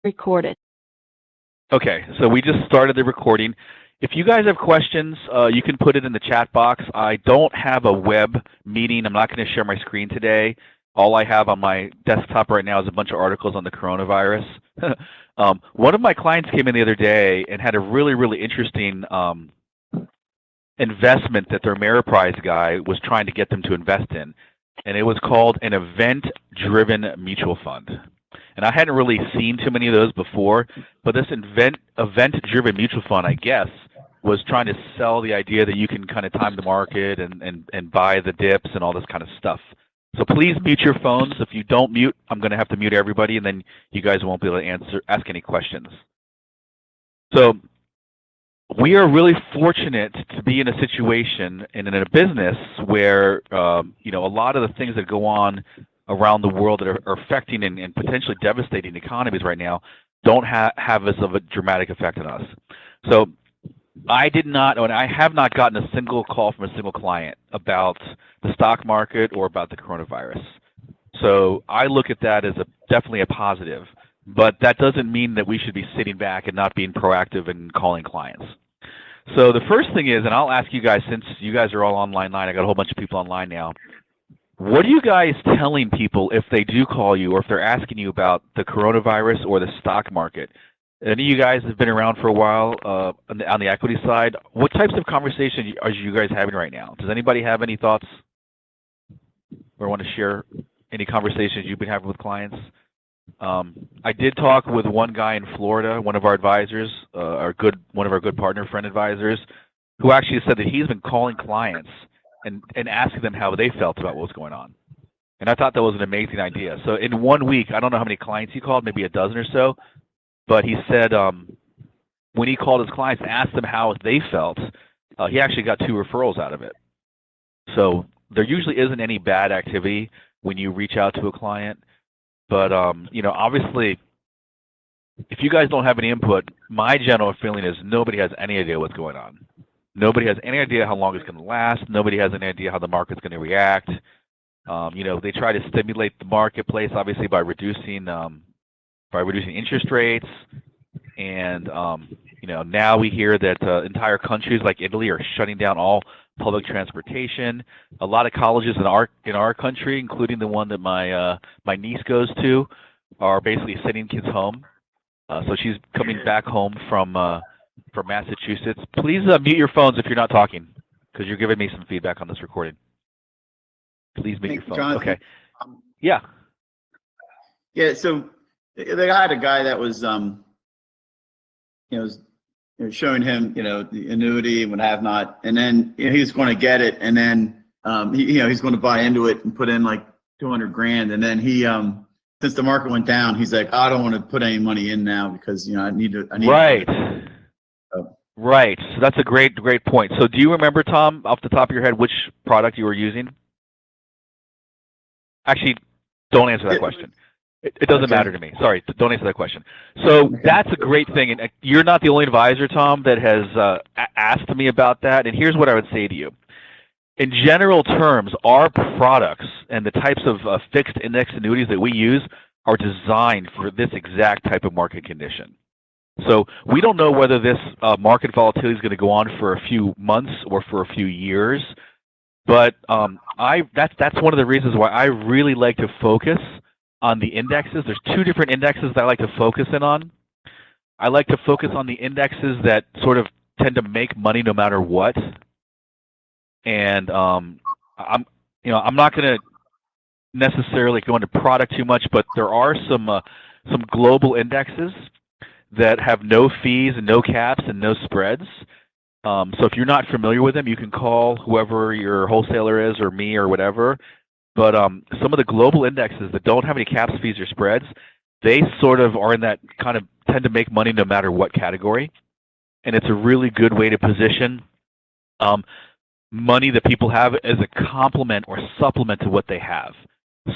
recorded. Okay, so we just started the recording. If you guys have questions, you can put it in the chat box. I don't have a web meeting. I'm not going to share my screen today. All I have on my desktop right now is a bunch of articles on the coronavirus. One of my clients came in the other day and had a really, really interesting investment that their Ameriprise guy was trying to get them to invest in. And it was called an event-driven mutual fund. And I hadn't really seen too many of those before, but this event-driven mutual fund, I guess, was trying to sell the idea that you can kind of time the market and buy the dips and all this kind of stuff. So please mute your phones. If you don't mute, I'm going to have to mute everybody, and then you guys won't be able to ask any questions. So we are really fortunate to be in a situation and in a business where a lot of the things that go on around the world that are affecting and potentially devastating economies right now don't have as of a dramatic effect on us. So I have not gotten a single call from a single client about the stock market or about the coronavirus. So I look at that as definitely a positive, but that doesn't mean that we should be sitting back and not being proactive and calling clients. So the first thing is, and I'll ask you guys, since you guys are all online, I got a whole bunch of people online now. What are you guys telling people if they do call you or if they're asking you about the coronavirus or the stock market? Any of you guys have been around for a while on the equity side. What types of conversations are you guys having right now? Does anybody have any thoughts or want to share any conversations you've been having with clients? I did talk with one guy in Florida, one of our advisors, one of our good partner friend advisors, who actually said that he's been calling clients and asking them how they felt about what was going on. And I thought that was an amazing idea. So in 1 week, I don't know how many clients he called, maybe a dozen or so, but he said when he called his clients and asked them how they felt, he actually got 2 referrals out of it. So there usually isn't any bad activity when you reach out to a client. But, obviously, if you guys don't have any input, my general feeling is nobody has any idea what's going on. Nobody has any idea how long it's going to last. Nobody has any idea how the market's going to react. They try to stimulate the marketplace, obviously, by reducing interest rates. And, now we hear that entire countries like Italy are shutting down all public transportation. A lot of colleges in our country, including the one that my niece goes to, are basically sending kids home. So she's coming back home from Massachusetts. Please mute your phones if you're not talking, because you're giving me some feedback on this recording. Please mute your phone. Jonathan, okay. Yeah. Yeah. So they had a guy that was, showing him, the annuity and what have not, and then he's going to get it, and then he's going to buy into it and put in like 200 grand, and then he since the market went down, he's like, I don't want to put any money in now because I need right. Right. So that's a great point. So do you remember, Tom, off the top of your head, which product you were using? Actually, don't answer that question. It doesn't matter to me. Sorry, don't answer that question. So that's a great thing. And you're not the only advisor, Tom, that has asked me about that. And here's what I would say to you. In general terms, our products and the types of fixed index annuities that we use are designed for this exact type of market condition. So we don't know whether this market volatility is going to go on for a few months or for a few years, but that's one of the reasons why I really like to focus on the indexes. There's 2 different indexes that I like to focus in on. I like to focus on the indexes that sort of tend to make money no matter what. And I'm not going to necessarily go into product too much, but there are some global indexes that have no fees and no caps and no spreads. So if you're not familiar with them, you can call whoever your wholesaler is or me or whatever. But some of the global indexes that don't have any caps, fees, or spreads, they sort of are in that kind of tend to make money no matter what category. And it's a really good way to position money that people have as a complement or supplement to what they have.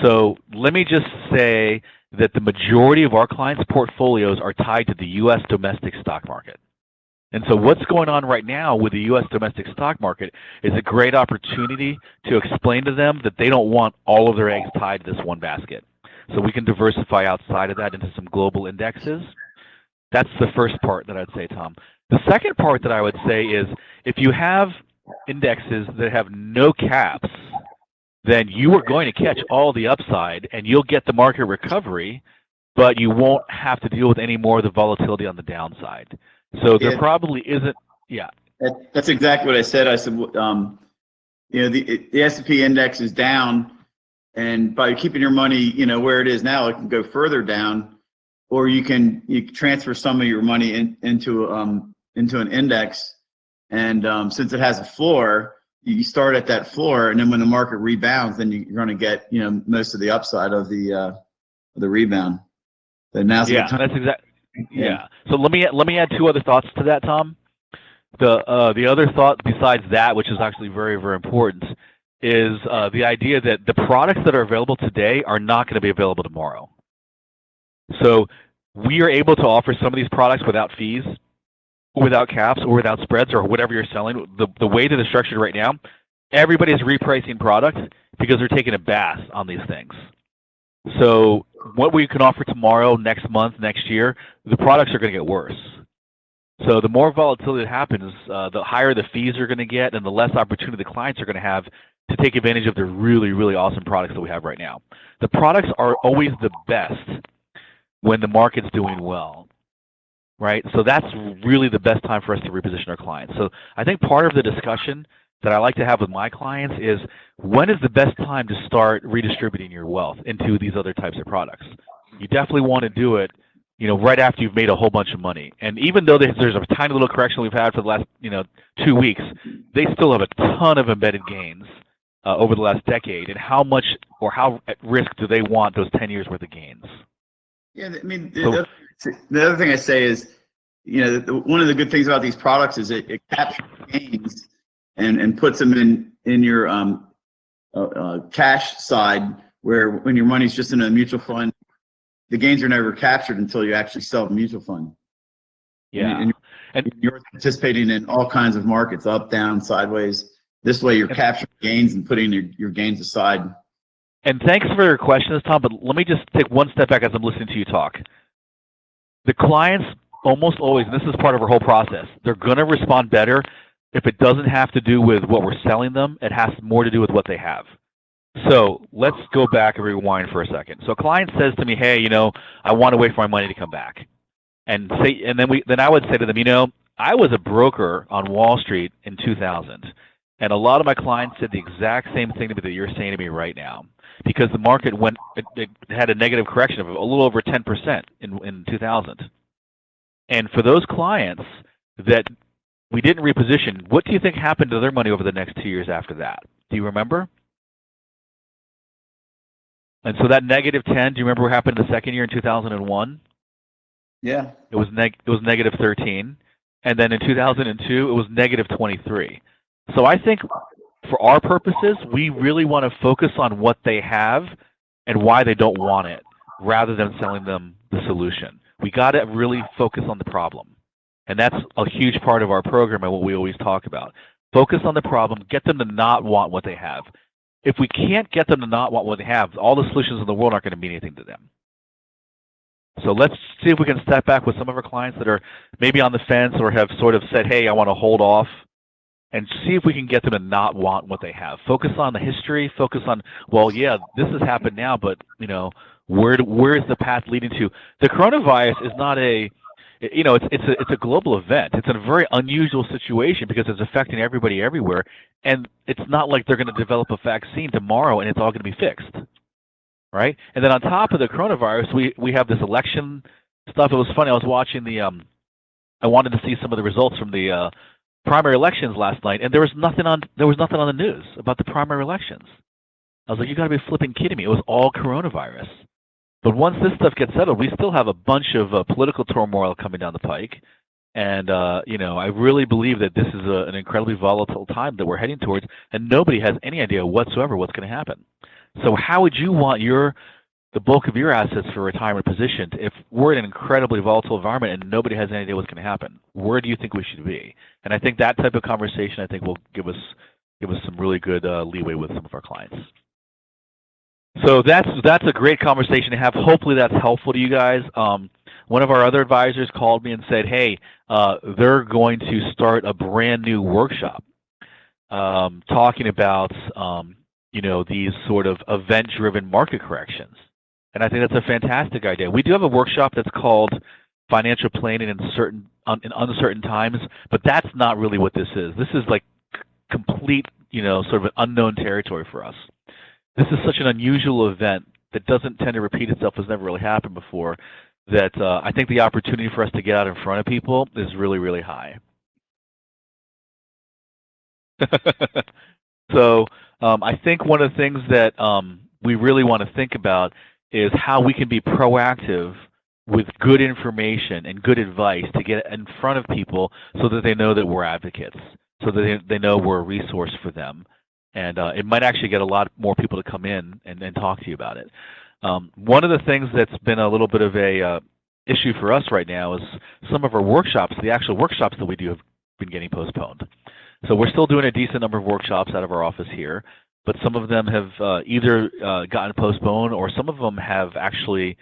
So let me just say that the majority of our clients' portfolios are tied to the U.S. domestic stock market. And so what's going on right now with the U.S. domestic stock market is a great opportunity to explain to them that they don't want all of their eggs tied to this one basket. So we can diversify outside of that into some global indexes. That's the first part that I'd say, Tom. The second part that I would say is if you have indexes that have no caps, then you are going to catch all the upside and you'll get the market recovery, but you won't have to deal with any more of the volatility on the downside. So there probably isn't, yeah. That's exactly what I said. I said, the S&P index is down, and by keeping your money, where it is now, it can go further down, or you can transfer some of your money into an index, and since it has a floor, you start at that floor, and then when the market rebounds, then you're going to get most of the upside of the rebound. So now's the time. That's exactly. Yeah. So let me add two other thoughts to that, Tom. The other thought besides that, which is actually very, very important, is the idea that the products that are available today are not going to be available tomorrow. So we are able to offer some of these products without fees, without caps, or without spreads, or whatever you're selling. The way that it's structured right now, everybody's repricing products because they're taking a bath on these things. So what we can offer tomorrow, next month, next year, the products are going to get worse. So the more volatility that happens, the higher the fees are going to get, and the less opportunity the clients are going to have to take advantage of the really, really awesome products that we have right now. The products are always the best when the market's doing well, right? So that's really the best time for us to reposition our clients. So I think part of the discussion that I like to have with my clients is, when is the best time to start redistributing your wealth into these other types of products? You definitely want to do it right after you've made a whole bunch of money. And even though there's a tiny little correction we've had for the last 2 weeks, they still have a ton of embedded gains over the last decade. And how much or how at risk do they want those 10 years worth of gains? Yeah, I mean, the other thing I say is, one of the good things about these products is it captures gains and puts them in your cash side, where when your money's just in a mutual fund, the gains are never captured until you actually sell the mutual fund. Yeah. And you're participating in all kinds of markets, up, down, sideways. This way you're capturing gains and putting your gains aside. And thanks for your questions, Tom, but let me just take one step back as I'm listening to you talk. The clients almost always, and this is part of our whole process, they're going to respond better if it doesn't have to do with what we're selling them. It has more to do with what they have. So let's go back and rewind for a second. So a client says to me, hey, I want to wait for my money to come back. And then I would say to them, I was a broker on Wall Street in 2000. And a lot of my clients said the exact same thing to me that you're saying to me right now. Because the market it had a negative correction of a little over 10% in 2000. And for those clients that we didn't reposition, what do you think happened to their money over the next 2 years after that? Do you remember? And so that negative 10, do you remember what happened in the second year in 2001? Yeah. It was negative 13. And then in 2002, it was negative 23. So I think for our purposes, we really want to focus on what they have and why they don't want it, rather than selling them the solution. We got to really focus on the problem. And that's a huge part of our program and what we always talk about. Focus on the problem, get them to not want what they have. If we can't get them to not want what they have, all the solutions in the world aren't going to mean anything to them. So let's see if we can step back with some of our clients that are maybe on the fence or have sort of said, hey, I want to hold off, and see if we can get them to not want what they have. Focus on the history, focus on, well, yeah, this has happened now, but where is the path leading to? The coronavirus is not it's a global event. It's a very unusual situation because it's affecting everybody everywhere, and it's not like they're going to develop a vaccine tomorrow and it's all going to be fixed, right? And then on top of the coronavirus, we have this election stuff. It was funny. I was watching I wanted to see some of the results from the primary elections last night, and there was nothing on the news about the primary elections. I was like, you got to be flipping kidding me! It was all coronavirus. But once this stuff gets settled, we still have a bunch of political turmoil coming down the pike. And, I really believe that this is an incredibly volatile time that we're heading towards, and nobody has any idea whatsoever what's going to happen. So how would you want the bulk of your assets for retirement positioned if we're in an incredibly volatile environment and nobody has any idea what's going to happen? Where do you think we should be? And I think that type of conversation, will give us some really good leeway with some of our clients. So that's a great conversation to have. Hopefully that's helpful to you guys. One of our other advisors called me and said, hey, they're going to start a brand new workshop talking about these sort of event-driven market corrections. And I think that's a fantastic idea. We do have a workshop that's called Financial Planning in Uncertain Times, but that's not really what this is. This is like complete, sort of an unknown territory for us. This is such an unusual event that doesn't tend to repeat itself, has never really happened before, that I think the opportunity for us to get out in front of people is really, really high. So I think one of the things that we really want to think about is how we can be proactive with good information and good advice to get in front of people so that they know that we're advocates, so that they know we're a resource for them. And it might actually get a lot more people to come in and talk to you about it. One of the things that's been a little bit of a issue for us right now is some of our workshops, the actual workshops that we do have been getting postponed. So we're still doing a decent number of workshops out of our office here, but some of them have either gotten postponed, or some of them have actually,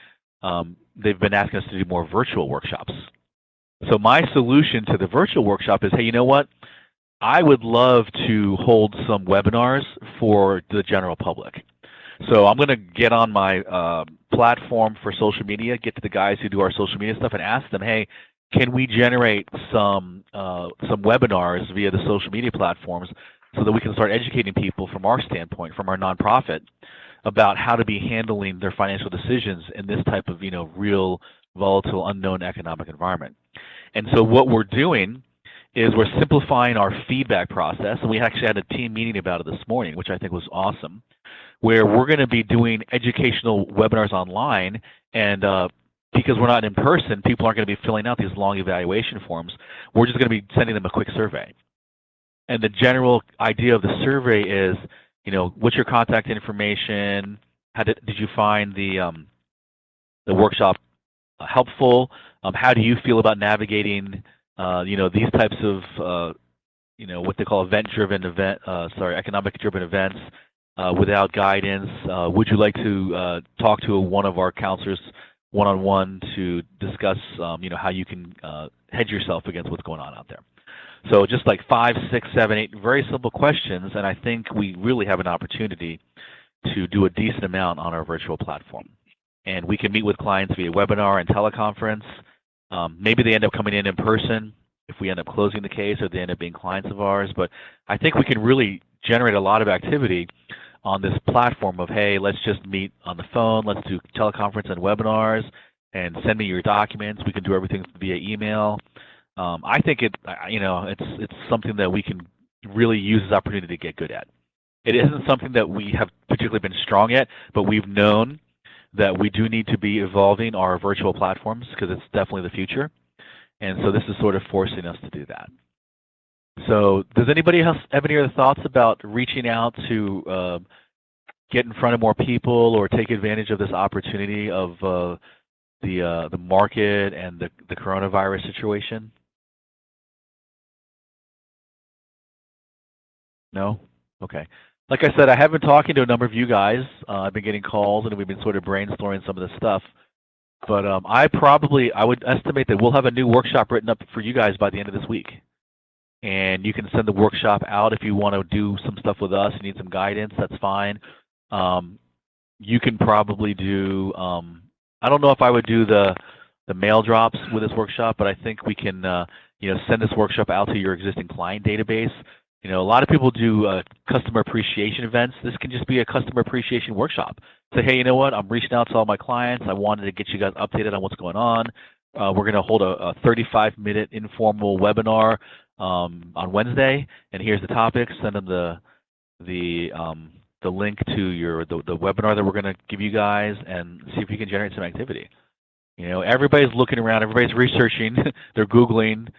they've been asking us to do more virtual workshops. So my solution to the virtual workshop is, hey, you know what? I would love to hold some webinars for the general public. So I'm going to get on my platform for social media, get to the guys who do our social media stuff and ask them, hey, can we generate some webinars via the social media platforms so that we can start educating people from our standpoint, from our nonprofit, about how to be handling their financial decisions in this type of real volatile, unknown economic environment. And so what we're doing is we're simplifying our feedback process, and we actually had a team meeting about it this morning, which I think was awesome, where we're going to be doing educational webinars online, and because we're not in person, people aren't going to be filling out these long evaluation forms. We're just going to be sending them a quick survey. And the general idea of the survey is, what's your contact information? How did you find the workshop helpful? How do you feel about navigating, these types of, what they call economic-driven events without guidance? Would you like to talk to one of our counselors one-on-one to discuss, how you can hedge yourself against what's going on out there? So just like 5, 6, 7, 8 very simple questions, and I think we really have an opportunity to do a decent amount on our virtual platform. And we can meet with clients via webinar and teleconference. Maybe they end up coming in person if we end up closing the case, or they end up being clients of ours. But I think we can really generate a lot of activity on this platform of, hey, let's just meet on the phone, let's do teleconference and webinars, and send me your documents. We can do everything via email. I think it's something that we can really use as opportunity to get good at. It isn't something that we have particularly been strong at, but we've known that we do need to be evolving our virtual platforms because it's definitely the future. And so this is sort of forcing us to do that. So does anybody else have any other thoughts about reaching out to get in front of more people or take advantage of this opportunity of the market and the coronavirus situation? No? Okay. Like I said, I have been talking to a number of you guys. I've been getting calls, and we've been sort of brainstorming some of this stuff. But I would estimate that we'll have a new workshop written up for you guys by the end of this week. And you can send the workshop out if you want to do some stuff with us, you need some guidance, that's fine. You can probably do, I don't know if I would do the mail drops with this workshop, but I think we can send this workshop out to your existing client database. A lot of people do customer appreciation events. This can just be a customer appreciation workshop. Say, hey, you know what? I'm reaching out to all my clients. I wanted to get you guys updated on what's going on. We're going to hold a 35-minute informal webinar on Wednesday, and here's the topics. Send them the link to the webinar that we're going to give you guys, and see if you can generate some activity. Everybody's looking around. Everybody's researching. They're Googling.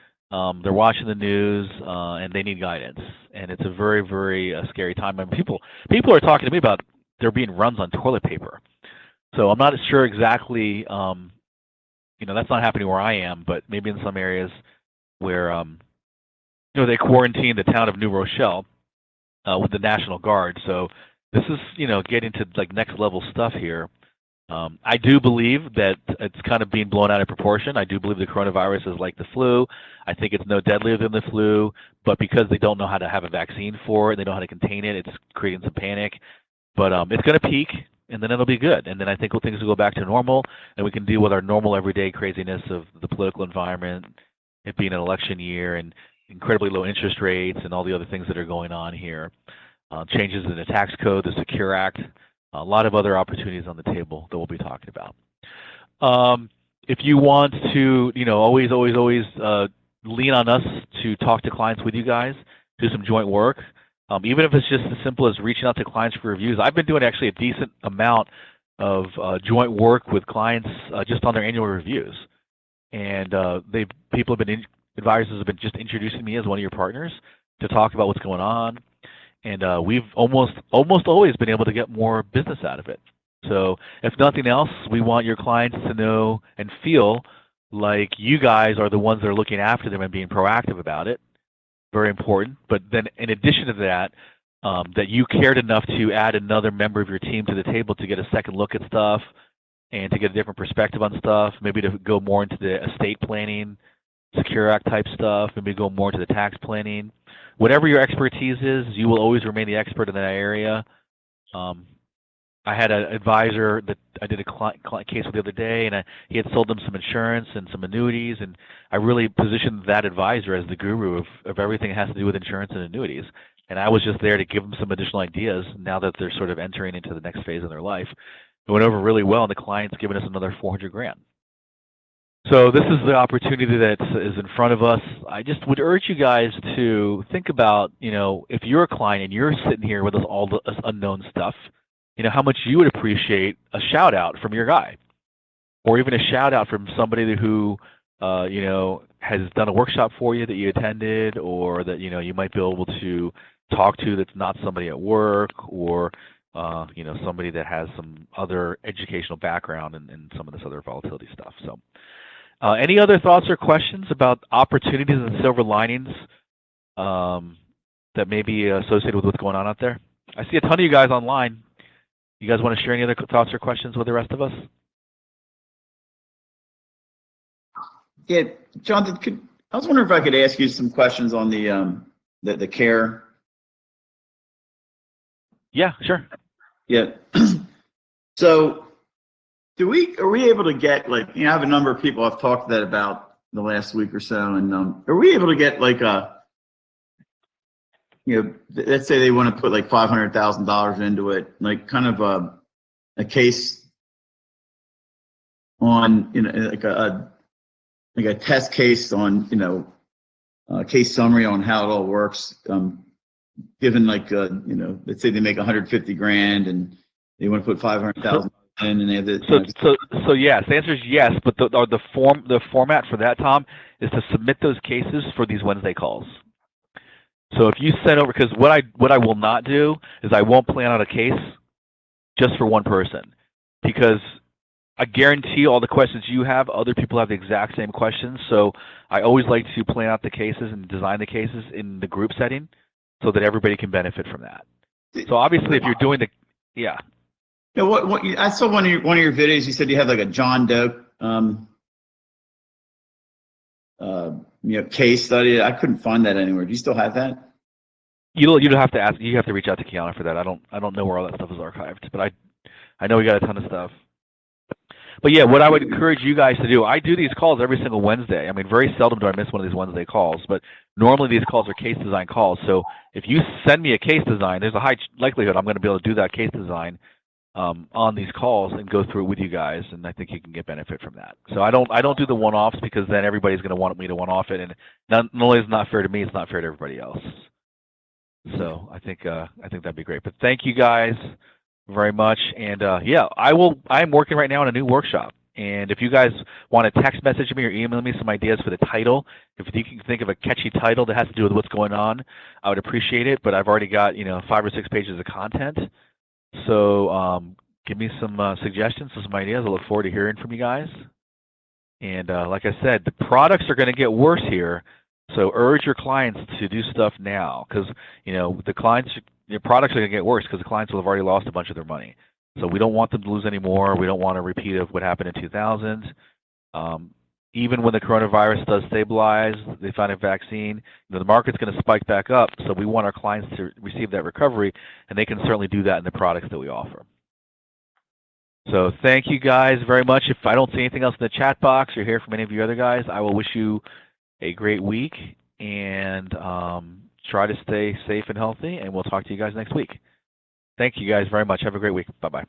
They're watching the news, and they need guidance. And it's a very, very scary time. I mean, people are talking to me about there being runs on toilet paper. So I'm not sure exactly, that's not happening where I am, but maybe in some areas where, they quarantined the town of New Rochelle with the National Guard. So this is, getting to like next level stuff here. I do believe that it's kind of being blown out of proportion. I do believe the coronavirus is like the flu. I think it's no deadlier than the flu, but because they don't know how to have a vaccine for it, they know how to contain it, it's creating some panic. But it's going to peak, and then it'll be good. And then I think things will go back to normal, and we can deal with our normal everyday craziness of the political environment, it being an election year, and incredibly low interest rates, and all the other things that are going on here. Changes in the tax code, the Secure Act, a lot of other opportunities on the table that we'll be talking about. If you want to, always lean on us to talk to clients with you guys, do some joint work. Even if it's just as simple as reaching out to clients for reviews. I've been doing actually a decent amount of joint work with clients just on their annual reviews. And advisors have been just introducing me as one of your partners to talk about what's going on. And we've almost always been able to get more business out of it. So if nothing else, we want your clients to know and feel like you guys are the ones that are looking after them and being proactive about it. Very important. But then in addition to that, that you cared enough to add another member of your team to the table to get a second look at stuff and to get a different perspective on stuff, maybe to go more into the estate planning, Secure Act type stuff, maybe go more into the tax planning. Whatever your expertise is, you will always remain the expert in that area. I had an advisor that I did a client case with the other day, and he had sold them some insurance and some annuities, and I really positioned that advisor as the guru of everything that has to do with insurance and annuities. And I was just there to give them some additional ideas now that they're sort of entering into the next phase of their life. It went over really well, and the client's given us another $400,000. So this is the opportunity that is in front of us. I just would urge you guys to think about, if you're a client and you're sitting here with all this unknown stuff, how much you would appreciate a shout out from your guy, or even a shout out from somebody who, has done a workshop for you that you attended, or that, you might be able to talk to that's not somebody at work, or, somebody that has some other educational background and some of this other volatility stuff. So any other thoughts or questions about opportunities and silver linings that may be associated with what's going on out there? I see a ton of you guys online. You guys want to share any other thoughts or questions with the rest of us? Yeah, Jonathan, I was wondering if I could ask you some questions on the care. Yeah, sure. Yeah. So are we able to get, I have a number of people I've talked to that about the last week or so, and are we able to get let's say they want to put $500,000 into it, kind of a case on, a test case on, a case summary on how it all works, given let's say they make $150,000 and they want to put $500,000 in, and they have the, so yes, the answer is yes, but the format for that, Tom, is to submit those cases for these Wednesday calls. So if you send over, because what I will not do is I won't plan out a case just for one person, because I guarantee all the questions you have, other people have the exact same questions. So I always like to plan out the cases and design the cases in the group setting so that everybody can benefit from that. So obviously, if you're doing yeah. What I saw one of your videos. You said you had a John Doe case study. I couldn't find that anywhere. Do you still have that? You'd have to ask. You have to reach out to Kiana for that. I don't know where all that stuff is archived, but I know we got a ton of stuff. But yeah, what I would encourage you guys to do, I do these calls every single Wednesday. I mean, very seldom do I miss one of these Wednesday calls, but normally these calls are case design calls. So if you send me a case design, there's a high likelihood I'm going to be able to do that case design on these calls and go through it with you guys, and I think you can get benefit from that. So I don't do the one-offs, because then everybody's going to want me to one-off it, and not only is it not fair to me, it's not fair to everybody else. So I think that'd be great. But thank you guys very much, and yeah, I'm working right now on a new workshop, and if you guys want to text message me or email me some ideas for the title, if you can think of a catchy title that has to do with what's going on, I would appreciate it. But I've already got 5 or 6 pages of content, so give me some suggestions, some ideas. I look forward to hearing from you guys. And like I said, the products are going to get worse here, so urge your clients to do stuff now, because your products are going to get worse because the clients will have already lost a bunch of their money. So we don't want them to lose any more. We don't want a repeat of what happened in 2000. Even when the coronavirus does stabilize, they find a vaccine, the market's going to spike back up. So we want our clients to receive that recovery, and they can certainly do that in the products that we offer. So thank you guys very much. If I don't see anything else in the chat box or hear from any of you other guys, I will wish you a great week and try to stay safe and healthy, and we'll talk to you guys next week. Thank you guys very much. Have a great week. Bye-bye.